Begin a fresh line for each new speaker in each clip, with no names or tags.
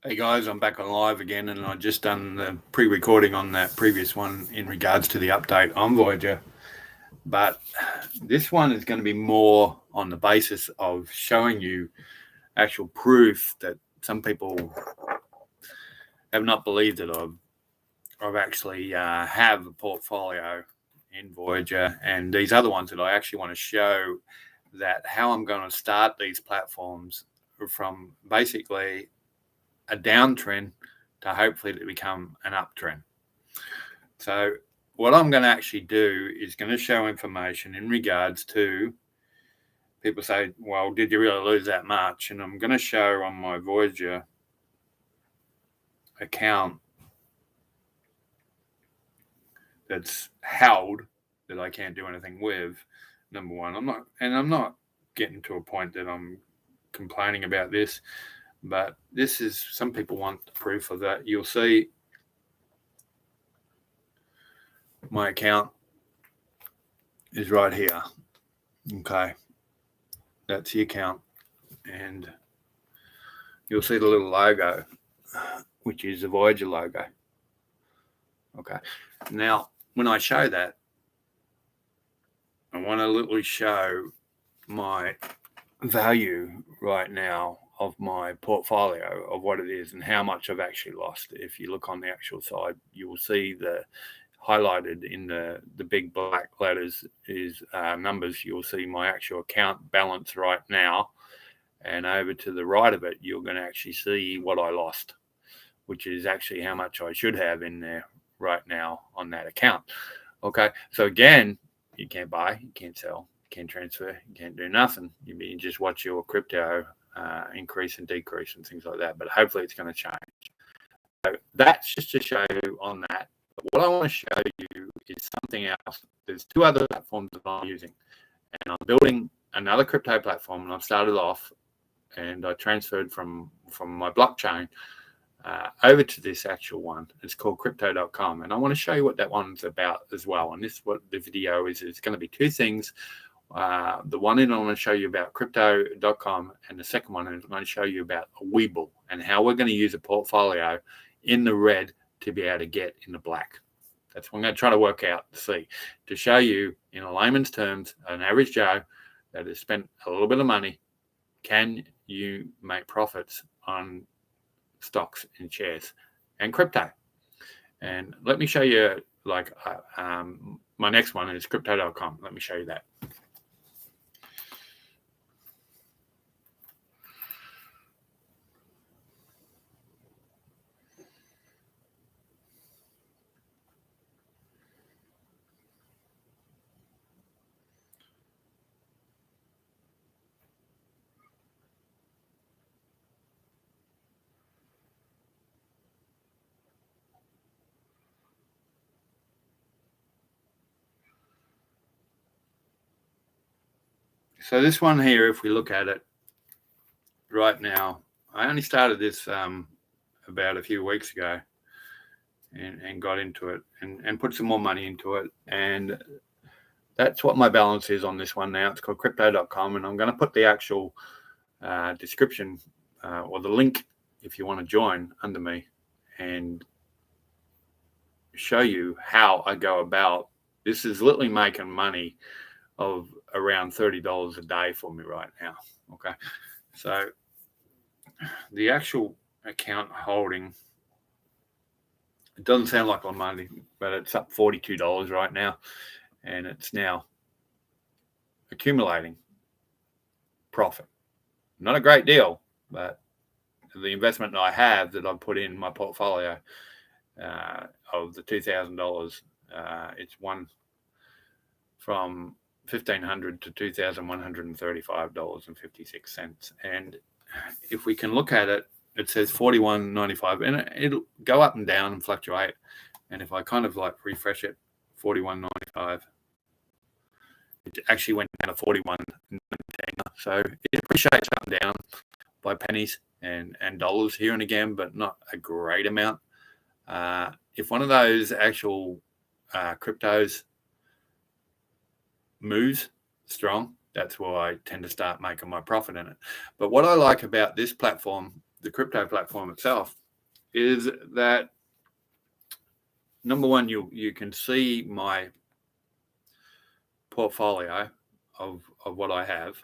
Hey guys, I'm back on live again, and I just done the pre-recording on that previous one in regards to the update on Voyager. But this one is going to be more on the basis of showing you actual proof that some people have not believed that I've actually have a portfolio in Voyager, and these other ones that I actually want to show that how I'm going to start these platforms from basically a downtrend to hopefully to become an uptrend. So what I'm going to actually do is going to show information in regards to people say, well, did you really lose that much? And I'm going to show on my Voyager account that's held that I can't do anything with. Number one, I'm not getting to a point that I'm complaining about this, but this is, some people want the proof of that. You'll see my account is right here. Okay, that's the account, and you'll see the little logo, which is the Voyager logo. Okay, now when I show that, I want to literally show my value right now of my portfolio, of what it is and how much I've actually lost. If you look on the actual side, you will see the highlighted in the big black letters is numbers. You'll see my actual account balance right now, and over to the right of it, you're going to actually see what I lost, which is actually how much I should have in there right now on that account. Okay, so again, you can't buy, you can't sell, you can't transfer, you can't do nothing. You just watch your crypto increase and decrease and things like that, but hopefully it's going to change. So that's just to show you on that. But what I want to show you is something else. There's two other platforms that I'm using, and I'm building another crypto platform, and I've started off and I transferred from my blockchain over to this actual one. It's called crypto.com, and I want to show you what that one's about as well. And this is what the video is. It's going to be two things. The one in I want to show you about crypto.com, and the second one is I'm going to show you about a Webull and how we're going to use a portfolio in the red to be able to get in the black. That's what I'm going to try to work out to show you in a layman's terms, an average Joe that has spent a little bit of money, can you make profits on stocks and shares and crypto? And let me show you, like my next one is crypto.com. Let me show you that. So this one here, if we look at it right now, I only started this about a few weeks ago and got into it and put some more money into it. And that's what my balance is on this one now. It's called crypto.com, and I'm going to put the actual description or the link if you want to join under me and show you how I go about. This is literally making money of around $30 a day for me right now. Okay, so the actual account holding, it doesn't sound like a lot of money, but it's up $42 right now, and it's now accumulating profit. Not a great deal, but the investment that I have that I've put in my portfolio of the $2,000, it's one from $1,500 to $2,135.56. And if we can look at it, it says $41.95, and it'll go up and down and fluctuate. And if I kind of like refresh it, $41.95, it actually went down to $41.19. So it appreciates up and down by pennies and dollars here and again, but not a great amount. If one of those actual cryptos moves strong, that's where I tend to start making my profit in it. But what I like about this platform the crypto platform itself is that, number one, you can see my portfolio of what I have.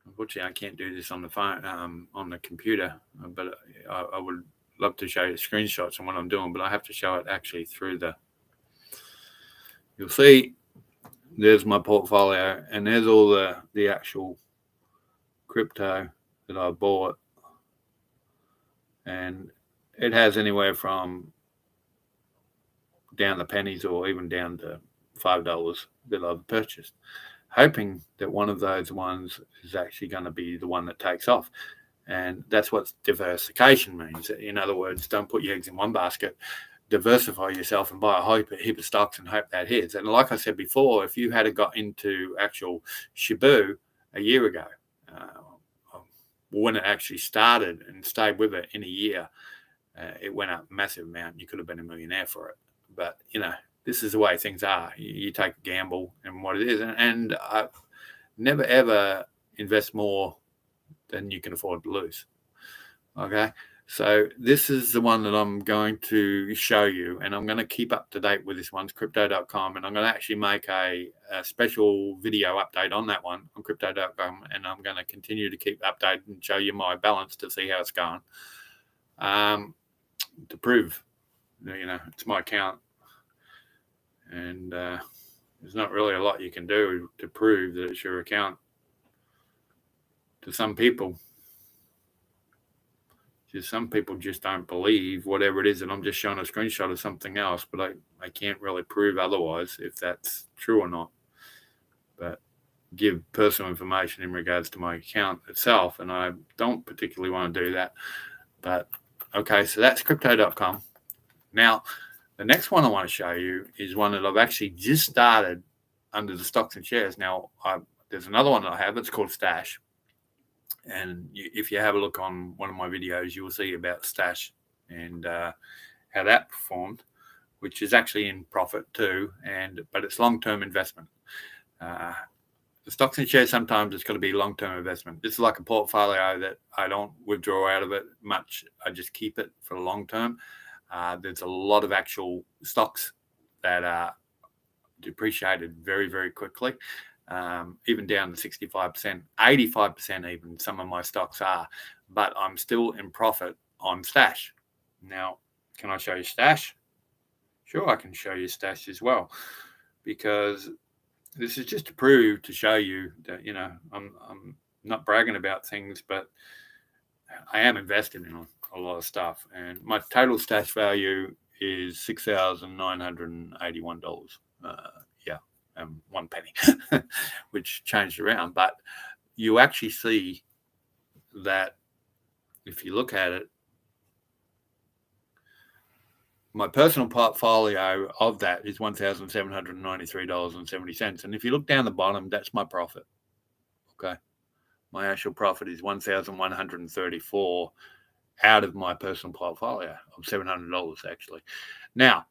Unfortunately, I can't do this on the phone, on the computer, but I would love to show you screenshots on what I'm doing, but I have to show it actually through you'll see there's my portfolio, and there's all the actual crypto that I bought, and it has anywhere from down to pennies or even down to $5 that I've purchased, hoping that one of those ones is actually going to be the one that takes off. And that's what diversification means. In other words, don't put your eggs in one basket. Diversify yourself and buy a heap of stocks and hope that hits. And like I said before, if you had got into actual Shibu a year ago, when it actually started and stayed with it in a year, it went up a massive amount. You could have been a millionaire for it. But, this is the way things are. You take a gamble and what it is. And I never, ever invest more than you can afford to lose. Okay? So this is the one that I'm going to show you, and I'm going to keep up to date with this one. It's crypto.com, and I'm going to actually make a special video update on that one on crypto.com, and I'm going to continue to keep updated and show you my balance to see how it's going. To prove, it's my account. And there's not really a lot you can do to prove that it's your account. To some people, some people just don't believe whatever it is, and I'm just showing a screenshot of something else, but I can't really prove otherwise if that's true or not. But give personal information in regards to my account itself, and I don't particularly want to do that. But okay, so that's crypto.com. Now, the next one I want to show you is one that I've actually just started under the stocks and shares. Now, there's another one that I have. It's called Stash. And if you have a look on one of my videos, you will see about Stash and how that performed, which is actually in profit too. But it's long-term investment. The stocks and shares, sometimes it's got to be long-term investment. This is like a portfolio that I don't withdraw out of it much. I just keep it for the long term. There's a lot of actual stocks that are depreciated very, very quickly, even down to 65%, 85% even some of my stocks are, but I'm still in profit on Stash. Now, can I show you Stash? Sure, I can show you Stash as well, because this is just to show you that, I'm not bragging about things, but I am investing in a lot of stuff, and my total Stash value is $6,981. And 1 penny, which changed around. But you actually see that if you look at it, my personal portfolio of that is $1,793.70. And if you look down the bottom, that's my profit. Okay. My actual profit is $1,134 out of my personal portfolio of $700 actually. Now,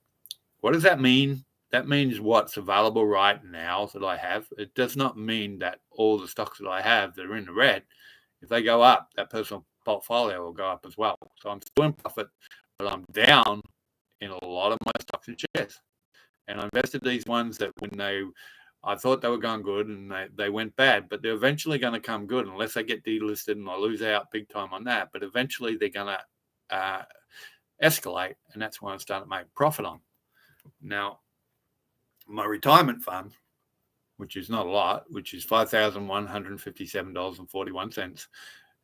what does that mean? That means what's available right now that I have. It does not mean that all the stocks that I have that are in the red, if they go up, that personal portfolio will go up as well. So I'm still in profit, but I'm down in a lot of my stocks and shares. And I invested these ones that I thought they were going good and they went bad, but they're eventually going to come good unless they get delisted and I lose out big time on that. But eventually they're going to escalate, and that's when I'm starting to make profit on. Now, my retirement fund, which is not a lot, which is $5,157.41.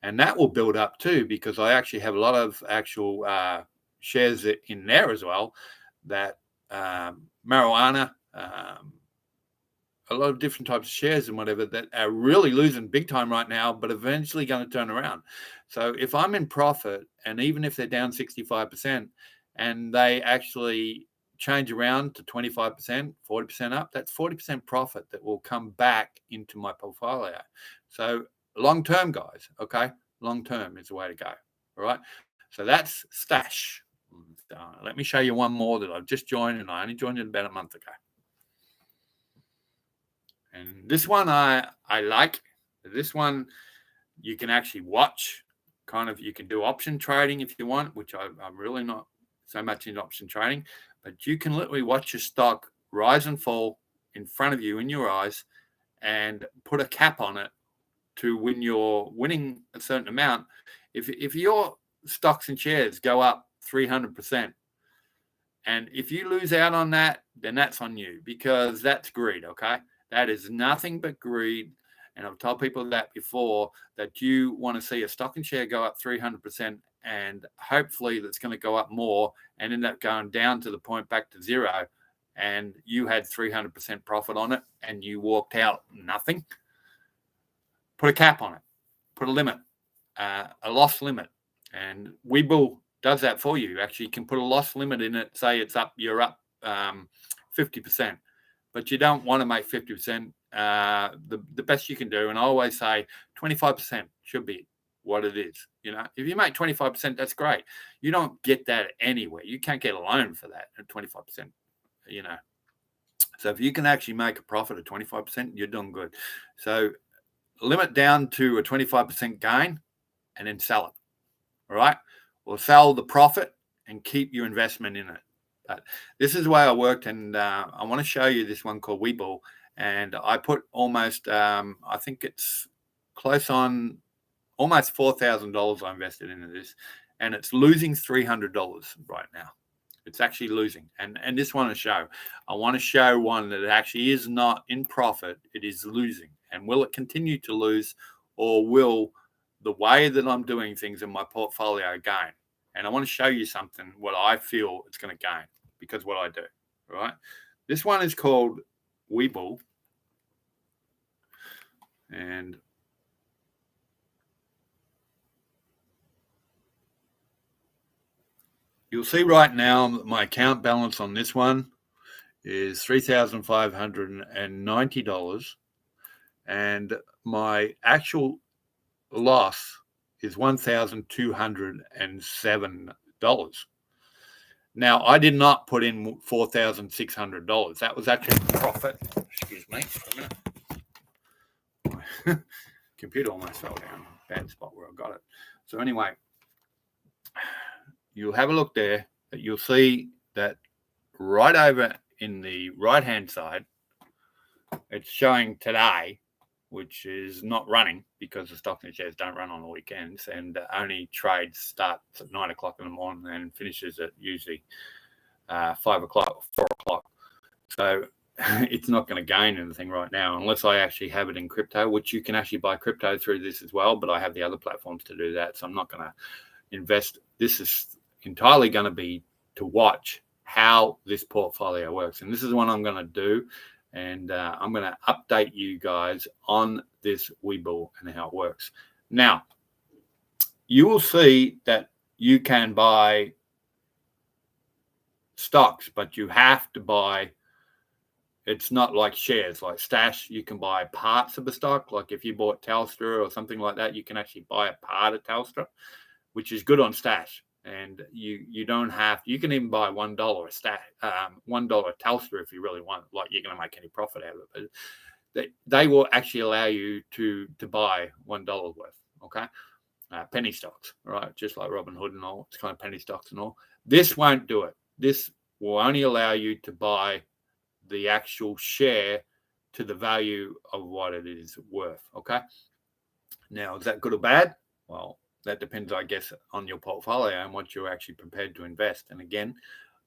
And that will build up too, because I actually have a lot of actual shares in there as well, that marijuana, a lot of different types of shares and whatever that are really losing big time right now, but eventually going to turn around. So if I'm in profit, and even if they're down 65% and they actually change around to 25%, 40% up, that's 40% profit that will come back into my portfolio. So long term, guys, okay? Long term is the way to go. All right. So that's Stash. Let me show you one more that I've just joined, and I only joined it about a month ago. And this one I like. This one you can actually watch you can do option trading if you want, which I'm really not so much in option trading, but you can literally watch your stock rise and fall in front of you in your eyes and put a cap on it to when you're winning a certain amount. If your stocks and shares go up 300%, and if you lose out on that, then that's on you, because that's greed, okay? That is nothing but greed. And I've told people that before, that you want to see a stock and share go up 300%, and hopefully that's going to go up more and end up going down to the point back to zero. And you had 300% profit on it and you walked out nothing. Put a cap on it, put a limit, a loss limit. And Webull does that for you. Actually, you can put a loss limit in it. Say you're up 50%, but you don't want to make 50%. The best you can do, and I always say 25% should be what it is. If you make 25%, that's great. You don't get that anywhere. You can't get a loan for that at 25%. So if you can actually make a profit of 25%, you're doing good. So limit down to a 25% gain and then sell it. All right. Or sell the profit and keep your investment in it. But this is the way I worked. And I want to show you this one called Webull. And I put almost, I think it's close on almost $4,000 I invested into this. And it's losing $300 right now. It's actually losing. And this one I want to show one that actually is not in profit. It is losing. And will it continue to lose, or will the way that I'm doing things in my portfolio gain? And I want to show you something, what I feel it's going to gain, because what I do, right? This one is called Webull. And you'll see right now my account balance on this one is $3,590. And my actual loss is $1,207. Now, I did not put in $4,600. That was actually profit. Excuse me for a minute. My computer almost fell down. Bad spot where I got it. So anyway, you'll have a look there. You'll see that right over in the right-hand side, it's showing today, which is not running because the stock and shares don't run on the weekends, and only trades starts at 9 o'clock in the morning and finishes at usually 5 o'clock, 4 o'clock. So it's not going to gain anything right now unless I actually have it in crypto, which you can actually buy crypto through this as well. But I have the other platforms to do that. So I'm not going to invest. This is entirely going to be to watch how this portfolio works. And this is what I'm going to do. And I'm going to update you guys on this Webull and how it works. Now, you will see that you can buy stocks, but you have to buy, it's not like shares, like Stash. You can buy parts of a stock. Like if you bought Telstra or something like that, you can actually buy a part of Telstra, which is good on Stash. And you don't have, you can even buy $1 a stack, $1 Telstra if you really want. Like you're going to make any profit out of it. But they will actually allow you to buy $1 worth. Okay, penny stocks, right? Just like Robinhood and all. It's kind of penny stocks and all. This won't do it. This will only allow you to buy the actual share to the value of what it is worth. Okay. Now, is that good or bad? Well, that depends, I guess, on your portfolio and what you're actually prepared to invest. And again,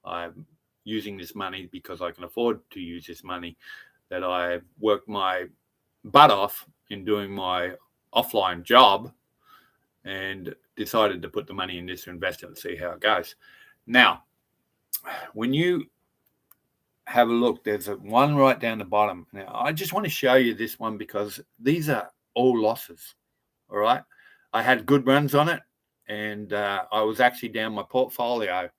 I'm using this money because I can afford to use this money, that I worked my butt off in doing my offline job and decided to put the money in this to invest it and see how it goes. Now, when you have a look, there's one right down the bottom. Now, I just want to show you this one because these are all losses. All right. I had good runs on it, and I was actually down. My portfolio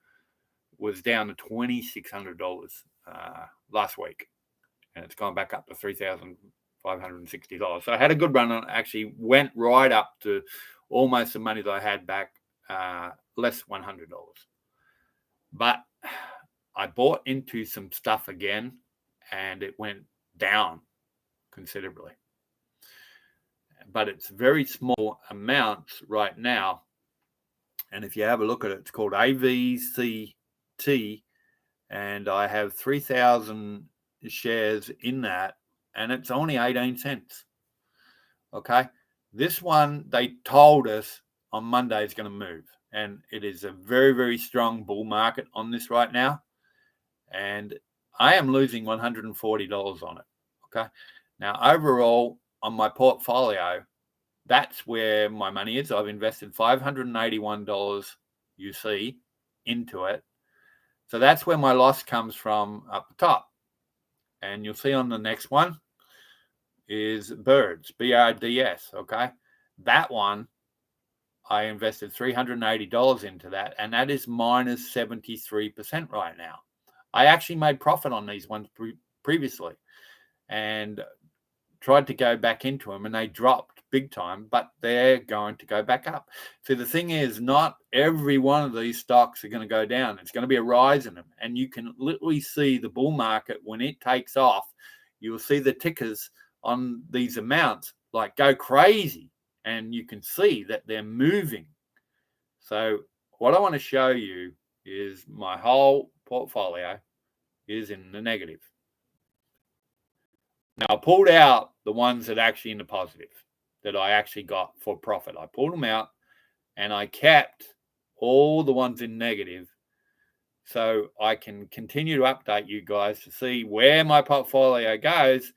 was down to $2,600 last week, and it's gone back up to $3,560. So I had a good run on it. Actually went right up to almost the money that I had back, less $100. But I bought into some stuff again, and it went down considerably. But it's very small amounts right now And if you have a look at it, it's called AVCT, and I have 3,000 shares in that, and it's only 18 cents. Okay. This one, they told us on Monday is going to move, and it is a very, very strong bull market on this right now. And I am losing $140 on it. Okay. Now, overall, on my portfolio, that's where my money is. I've invested $581 UC into it. So that's where my loss comes from up the top. And you'll see on the next one is Birds, BRDS. Okay. That one, I invested $380 into that, and that is minus 73% right now. I actually made profit on these ones previously and tried to go back into them, and they dropped big time, but they're going to go back up. So the thing is, not every one of these stocks are going to go down. It's going to be a rise in them, and you can literally see the bull market when it takes off. You'll see the tickers on these amounts like go crazy, and you can see that they're moving. So what I want to show you is my whole portfolio is in the negative. Now, I pulled out the ones that are actually in the positive that I actually got for profit. I pulled them out and I kept all the ones in negative so I can continue to update you guys to see where my portfolio goes.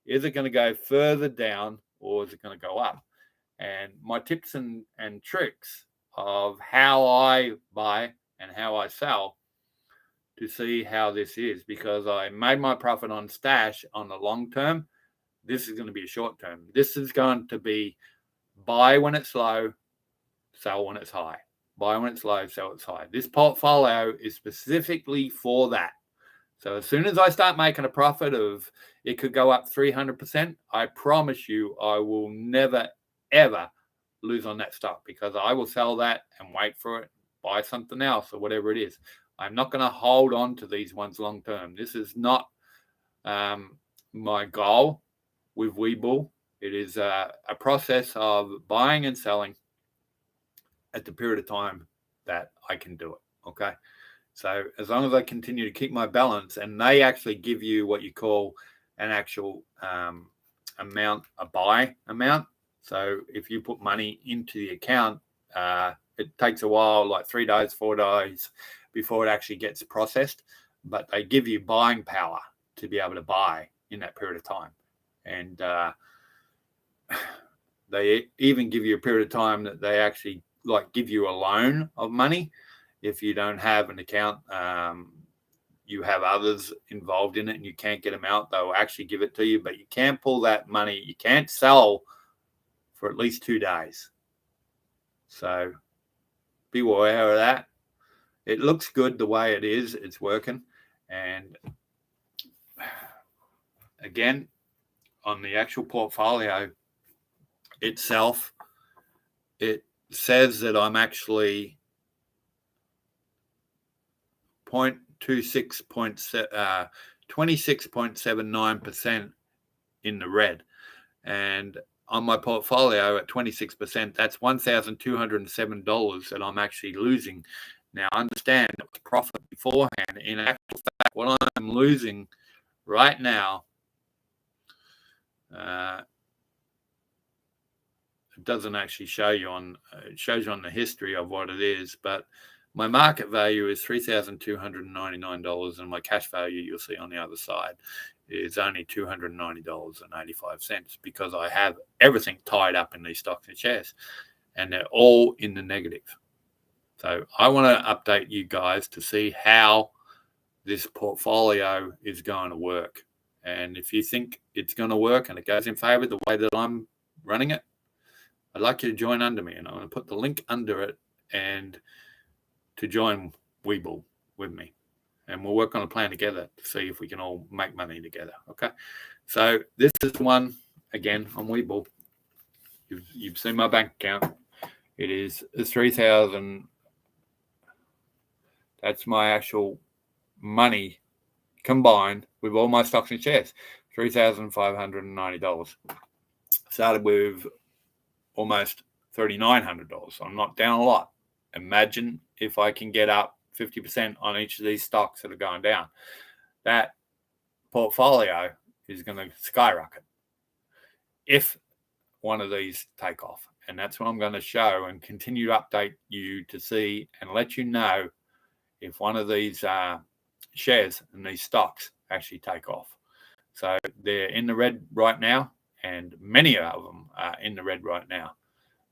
Is it going to go further down or is it going to go up? And my tips and tricks of how I buy and how I sell to see how this is, because I made my profit on stash on the long term. This is going to be a short term. This is going to be buy when it's low, sell when it's high. Buy when it's low, sell when it's high. This portfolio is specifically for that. So as soon as I start making a profit of it could go up 300%, I promise you I will never, ever lose on that stock, because I will sell that and wait for it, buy something else or whatever it is. I'm not going to hold on to these ones long term. This is not my goal with Webull. It is a process of buying and selling at the period of time that I can do it. Okay. So as long as I continue to keep my balance, and they actually give you what you call an actual amount, a buy amount. So if you put money into the account, it takes a while, like 3 days, 4 days before it actually gets processed. But they give you buying power to be able to buy in that period of time. And they even give you a period of time that they actually like give you a loan of money. If you don't have an account, you have others involved in it and you can't get them out, they'll actually give it to you, but you can't pull that money. You can't sell for at least 2 days. So be aware of that. It looks good the way it is. It's working. And again, on the actual portfolio itself, it says that I'm actually 26.79% in the red. And on my portfolio at 26%, that's $1,207 that I'm actually losing. Now, understand it was profit beforehand. In actual fact, what I'm losing right now, it doesn't actually show you on, it shows you on the history of what it is, but my market value is $3,299, and my cash value, you'll see on the other side, is only $290.85, because I have everything tied up in these stocks and shares, and they're all in the negative. So I want to update you guys to see how this portfolio is going to work. And if you think it's going to work and it goes in favor the way that I'm running it, I'd like you to join under me, and I'm going to put the link under it and to join Webull with me. And we'll work on a plan together to see if we can all make money together. Okay. So this is one, again, on Webull. You've seen my bank account. It is 3,000. That's my actual money combined with all my stocks and shares, $3,590. Started with almost $3,900. So I'm not down a lot. imagine if I can get up 50% on each of these stocks that are going down. That portfolio is going to skyrocket if one of these take off. And that's what I'm going to show and continue to update you to see and let you know if one of these shares and these stocks actually take off. So they're in the red right now, and many of them are in the red right now,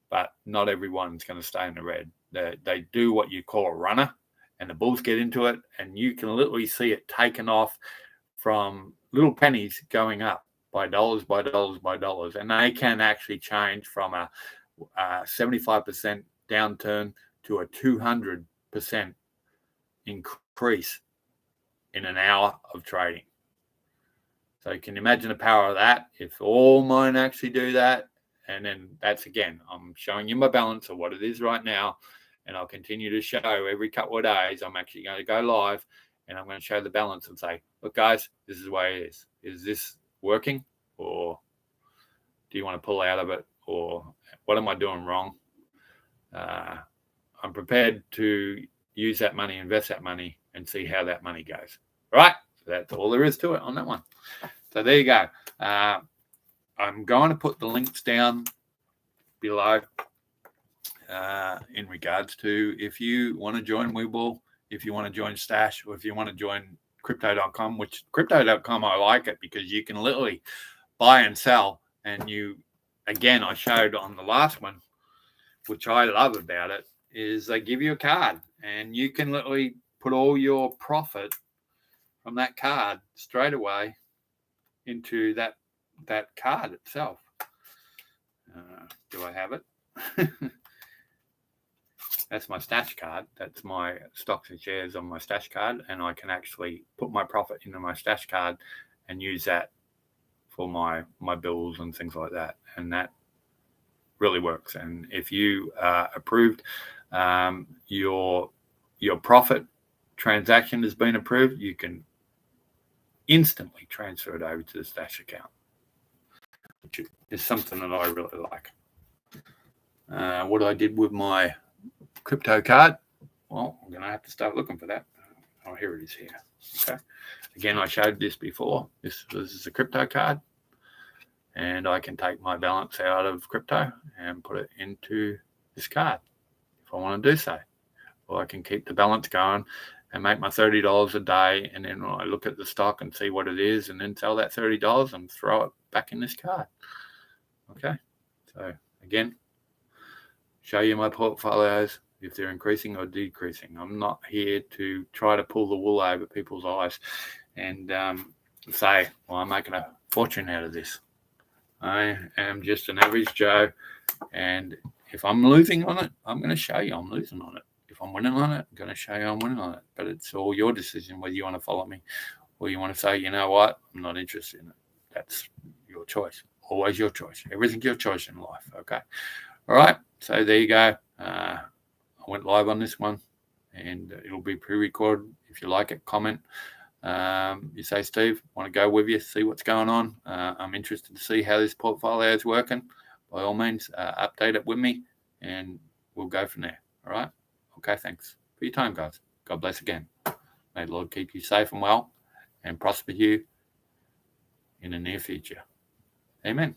but not everyone's going to stay in the red. They do what you call a runner, and the bulls get into it, and you can literally see it taken off from little pennies going up by dollars, by dollars, by dollars. And they can actually change from a 75% downturn to a 200% increase in an hour of trading. So you can imagine the power of that. If all mine actually do that, and then that's, again, I'm showing you my balance of what it is right now, and I'll continue to show every couple of days. I'm actually going to go live, and I'm going to show the balance and say, look, guys, this is the way it is. Is this working, or do you want to pull out of it, or what am I doing wrong? I'm prepared to use that money, invest that money, and see how that money goes. All right? So that's all there is to it on that one. So there you go. I'm going to put the links down below in regards to if you want to join Webull, if you want to join Stash, or if you want to join Crypto.com, which Crypto.com, I like it because you can literally buy and sell. And you, again, I showed on the last one, which I love about it, is they give you a card and you can literally put all your profit from that card straight away into that card itself. Do I have it? That's my stash card. That's my stocks and shares on my stash card, and I can actually put my profit into my stash card and use that for my bills and things like that. And that really works. And if you approved, your profit transaction has been approved, you can instantly transfer it over to the stash account, which is something that I really like. What I did with my crypto card, well, I'm going to have to start looking for that. Oh, here it is here. Okay. Again, I showed this before. This is a crypto card, and I can take my balance out of crypto and put it into this card if I want to do so. Or I can keep the balance going and make my $30 a day, and then I look at the stock and see what it is, and then sell that $30 and throw it back in this card. Okay. So again, show you my portfolios, if they're increasing or decreasing. I'm not here to try to pull the wool over people's eyes and say, well, I'm making a fortune out of this. I am just an average Joe, and if I'm losing on it, I'm going to show you I'm losing on it. If I'm winning on it, I'm going to show you I'm winning on it. But it's all your decision whether you want to follow me or you want to say, you know what, I'm not interested in it. That's your choice. Always your choice. Everything's your choice in life. Okay. All right. So there you go. I went live on this one, and it'll be pre-recorded. If you like it, comment. You say, Steve, want to go with you, see what's going on. I'm interested to see how this portfolio is working. By all means, update it with me, and we'll go from there. All right? Okay, thanks for your time, guys. God bless again. May the Lord keep you safe and well and prosper you in the near future. Amen.